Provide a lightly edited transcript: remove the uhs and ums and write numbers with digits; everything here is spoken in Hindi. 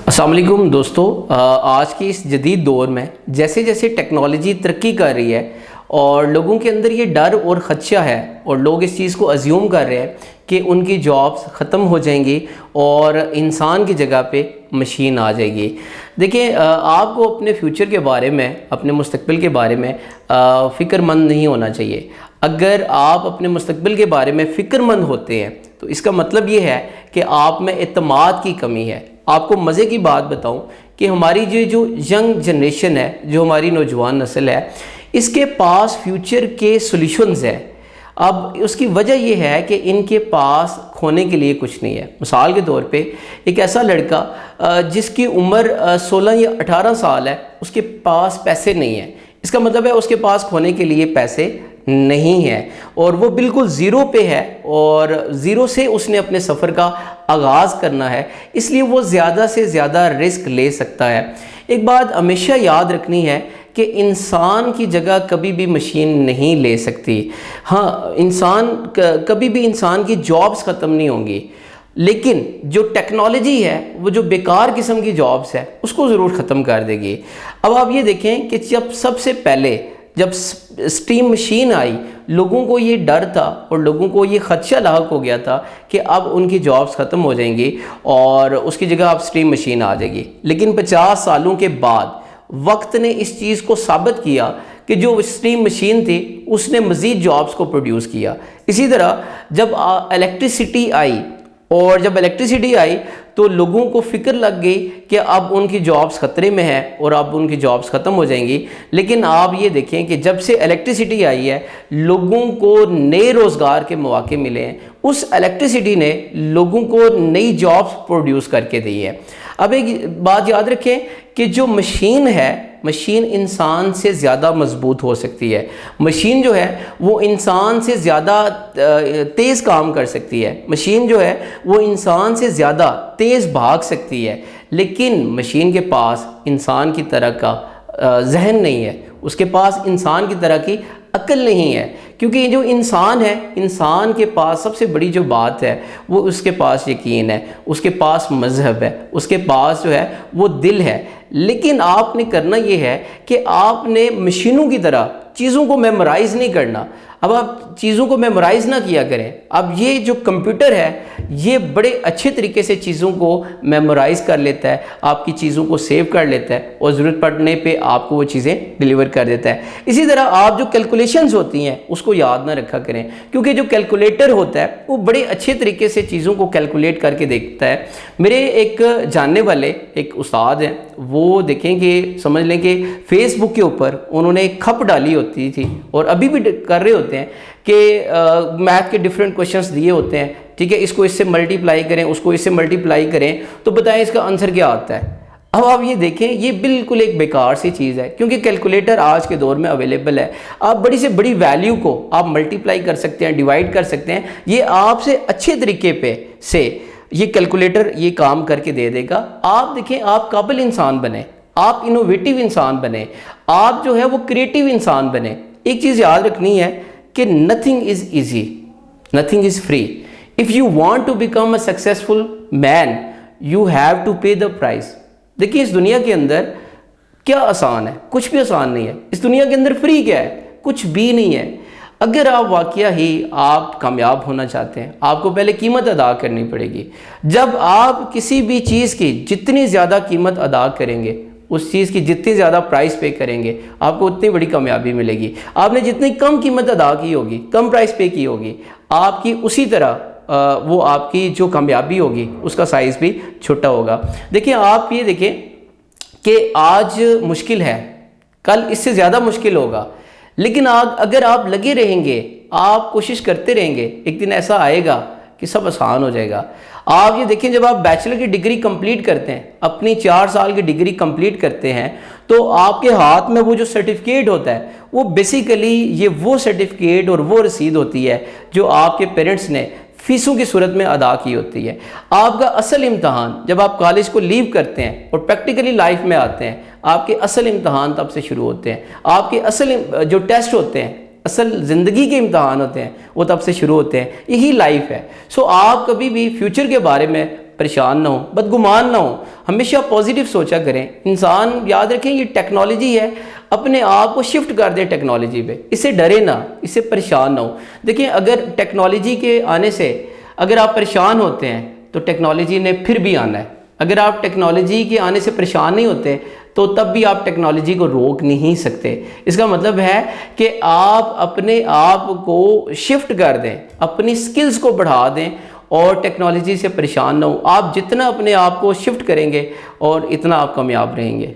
अस्सलाम वालेकुम दोस्तों, आज की इस जदीद दौर में जैसे जैसे टेक्नोलॉजी तरक्की कर रही है और लोगों के अंदर ये डर और ख़दशा है और लोग इस चीज़ को अज्यूम कर रहे हैं कि उनकी जॉब्स ख़त्म हो जाएंगी और इंसान की जगह पे मशीन आ जाएगी। देखिए, आपको अपने फ्यूचर के बारे में, अपने मुस्तकबिल के बारे में फ़िक्रमंद नहीं होना चाहिए। अगर आप अपने मुस्तकबिल के बारे में फ़िक्रमंद होते हैं तो इसका मतलब ये है कि आप में एतमाद की कमी है। आपको मज़े की बात बताऊं कि हमारी जो यंग जनरेशन है, जो हमारी नौजवान नस्ल है, इसके पास फ्यूचर के सॉल्यूशंस हैं। अब उसकी वजह यह है कि इनके पास खोने के लिए कुछ नहीं है। मिसाल के तौर पे एक ऐसा लड़का जिसकी उम्र 16 या 18 साल है, उसके पास पैसे नहीं है। इसका मतलब है उसके पास खोने के लिए पैसे नहीं है और वो बिल्कुल ज़ीरो पे है और ज़ीरो से उसने अपने सफ़र का आगाज़ करना है, इसलिए वो ज़्यादा से ज़्यादा रिस्क ले सकता है। एक बात हमेशा याद रखनी है कि इंसान की जगह कभी भी मशीन नहीं ले सकती। हाँ, कभी भी इंसान की जॉब्स ख़त्म नहीं होंगी, लेकिन जो टेक्नोलॉजी है, वो जो बेकार किस्म की जॉब्स है, उसको ज़रूर ख़त्म कर देगी। अब आप ये देखें कि जब सबसे पहले जब स्टीम मशीन आई, लोगों को ये डर था और लोगों को ये खदशा लाहक हो गया था कि अब उनकी जॉब्स ख़त्म हो जाएंगी और उसकी जगह अब स्टीम मशीन आ जाएगी। लेकिन 50 सालों के बाद वक्त ने इस चीज़ को साबित किया कि जो स्टीम मशीन थी उसने मज़ीद जॉब्स को प्रोड्यूस किया। इसी तरह जब इलेक्ट्रिसिटी आई और जब इलेक्ट्रिसिटी आई तो लोगों को फ़िक्र लग गई कि अब उनकी जॉब्स ख़तरे में है और अब उनकी जॉब्स ख़त्म हो जाएंगी। लेकिन आप ये देखें कि जब से इलेक्ट्रिसिटी आई है, लोगों को नए रोज़गार के मौके मिले हैं। उस इलेक्ट्रिसिटी ने लोगों को नई जॉब्स प्रोड्यूस करके दी है। अब एक बात याद रखें कि जो मशीन है, मशीन इंसान से ज़्यादा मजबूत हो सकती है। मशीन जो है वो इंसान से ज़्यादा तेज़ काम कर सकती है। मशीन जो है वो इंसान से ज़्यादा तेज़ भाग सकती है। लेकिन मशीन के पास इंसान की तरह का जहन नहीं है, उसके पास इंसान की तरह की अक्ल नहीं है। क्योंकि जो इंसान है, इंसान के पास सबसे बड़ी जो बात है वो उसके पास यकीन है, उसके पास मज़हब है, उसके पास जो है वो दिल है। लेकिन आपने करना ये है कि आपने मशीनों की तरह चीज़ों को मेमोराइज़ नहीं करना। अब आप चीज़ों को मेमोराइज़ ना किया करें। अब ये जो कंप्यूटर है ये बड़े अच्छे तरीके से चीज़ों को मेमोराइज़ कर लेता है, आपकी चीज़ों को सेव कर लेता है और ज़रूरत पड़ने पे आपको वो चीज़ें डिलीवर कर देता है। इसी तरह आप जो कैलकुलेशंस होती हैं उसको याद ना रखा करें, क्योंकि जो कैलकुलेटर होता है वो बड़े अच्छे तरीके से चीज़ों को कैलकुलेट करके देखता है। मेरे एक जानने वाले एक उस्ताद हैं, वो देखें कि समझ लें कि फेसबुक के ऊपर उन्होंने एक खप डाली होती थी और अभी भी कर रहे होते हैं कि मैथ के डिफरेंट क्वेश्चंस दिए होते हैं, ठीक है, इसको इससे मल्टीप्लाई करें, उसको इससे मल्टीप्लाई करें, तो बताएं इसका आंसर क्या आता है। अब आप ये देखें, ये बिल्कुल एक बेकार सी चीज़ है, क्योंकि कैलकुलेटर आज के दौर में अवेलेबल है। आप बड़ी से बड़ी वैल्यू को आप मल्टीप्लाई कर सकते हैं, डिवाइड कर सकते हैं। ये आपसे अच्छे तरीके पे से ये कैलकुलेटर ये काम करके दे देगा। आप देखें, आप काबिल इंसान बने, आप इनोवेटिव इंसान बने, आप जो है वो क्रिएटिव इंसान बने। एक चीज़ याद रखनी है कि nothing is easy, nothing is free. If you want to become a successful man you have to pay the price. देखिए, इस दुनिया के अंदर क्या आसान है? कुछ भी आसान नहीं है। इस दुनिया के अंदर फ्री क्या है? कुछ भी नहीं है। अगर आप वाकया ही आप कामयाब होना चाहते हैं, आपको पहले कीमत अदा करनी पड़ेगी। जब आप किसी भी चीज़ की जितनी ज़्यादा कीमत अदा करेंगे, उस चीज़ की जितनी ज़्यादा प्राइस पे करेंगे, आपको उतनी बड़ी कामयाबी मिलेगी। आपने जितनी कम कीमत अदा की होगी, कम प्राइस पे की होगी, आपकी उसी तरह वो आपकी जो कामयाबी होगी उसका साइज़ भी छोटा होगा। देखिए, आप ये देखें कि आज मुश्किल है, कल इससे ज़्यादा मुश्किल होगा। लेकिन अगर आप लगे रहेंगे, आप कोशिश करते रहेंगे, एक दिन ऐसा आएगा कि सब आसान हो जाएगा। आप ये देखें, जब आप बैचलर की डिग्री कंप्लीट करते हैं, अपनी 4 साल की डिग्री कंप्लीट करते हैं, तो आपके हाथ में वो जो सर्टिफिकेट होता है वो बेसिकली ये वो सर्टिफिकेट और वो रसीद होती है जो आपके पेरेंट्स ने फीसों की सूरत में अदा की होती है। आपका असल इम्तहान जब आप कॉलेज को लीव करते हैं और प्रैक्टिकली लाइफ में आते हैं, आपके असल इम्तहान तब से शुरू होते हैं। आपके असल जो टेस्ट होते हैं, असल ज़िंदगी के इम्तहान होते हैं, वो तब से शुरू होते हैं। यही लाइफ है। सो आप कभी भी फ्यूचर के बारे में परेशान ना हो, बदगुमान ना हो, हमेशा पॉजिटिव सोचा करें। इंसान याद रखें ये टेक्नोलॉजी है, अपने आप को शिफ्ट कर दें टेक्नोलॉजी पे, इससे डरे ना, इससे परेशान ना हो। देखिए अगर टेक्नोलॉजी के आने से अगर आप परेशान होते हैं तो टेक्नोलॉजी ने फिर भी आना है। अगर आप टेक्नोलॉजी के आने से परेशान नहीं होते तो तब भी आप टेक्नोलॉजी को रोक नहीं सकते। इसका मतलब है कि आप अपने आप को शिफ्ट कर दें, अपनी स्किल्स को बढ़ा दें और टेक्नोलॉजी से परेशान ना हो। आप जितना अपने आप को शिफ्ट करेंगे और इतना आप कामयाब रहेंगे।